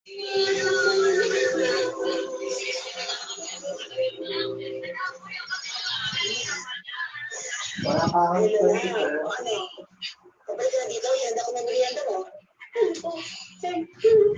Wala pa akong ito. Kapag ka dito, yan ako ng merienda mo. Thank you.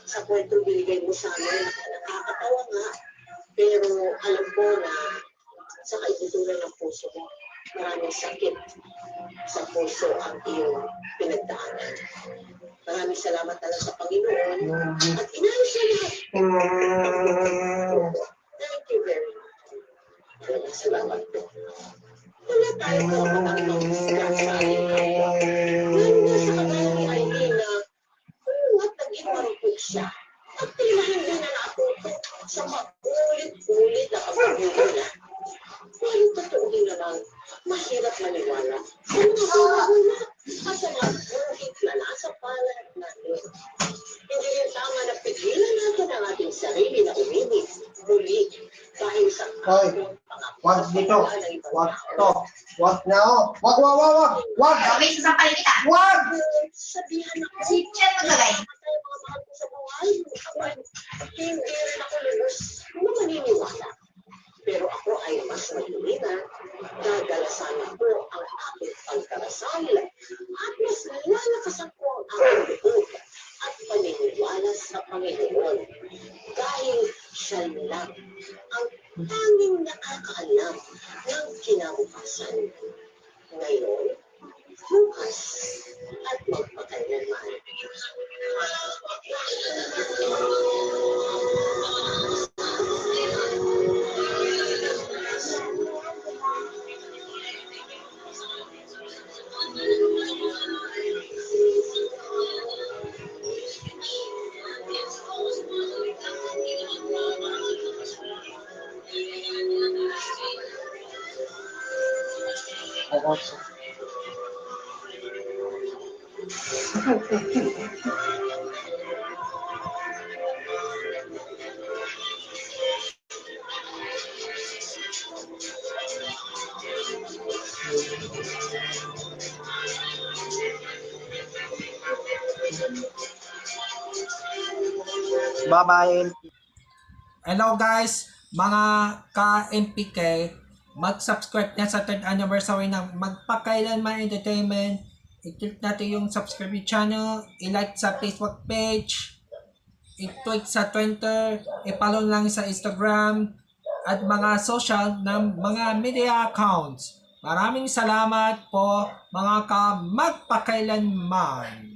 Sa kwento binigay mo sa amin, nakakatawa nga. Pero alam ko na sa kaitutunan ng puso mo, maraming sakit sa puso ang iyong pinagdaanan. Maraming salamat na lang sa Panginoon at inayos na lahat. Thank you very much. Maraming salamat po. Wala tayo po ang ibang sa ating kapwa. Lalo na sa kagaya ni Aileen na at naging marupok siya. At tila hindi na natuto sa paulit-ulit na kabagulo na. Pero totoo din naman, mahirap maniwala sa mga hula at sa mga buhit na nasa palad natin. Hindi rin tama na pigilan natin ang ating sarili na umibig muli dahil sa Wag dito. Wag to. Wag na o. Wag. Wag. Okay, sasampalin kita. Wag. sabihan ako. Si Chen maglagay. Tayo mga mahal ko sa buhay. Hindi rin ako lubos na maniniwala. Pero ako ay mas mahirina. Gagalasan ako ang aking pagkarasal. At mas lalakasan ko ang aking loob at paniniwala sa Panginoon. Dahil siya lang ang tanging nakakaalam ng kinabukasan. Ngayon, bukas, at magpakailanman. Bye-bye. Hello guys, mga ka-MPK, mag-subscribe na sa 3rd anniversary ng Magpakailanman Entertainment. I-click natin yung subscribe channel, i-like sa Facebook page, i-tweet sa Twitter, i-follow lang sa Instagram, at mga social ng mga media accounts. Maraming salamat po mga ka-Magpakailanman.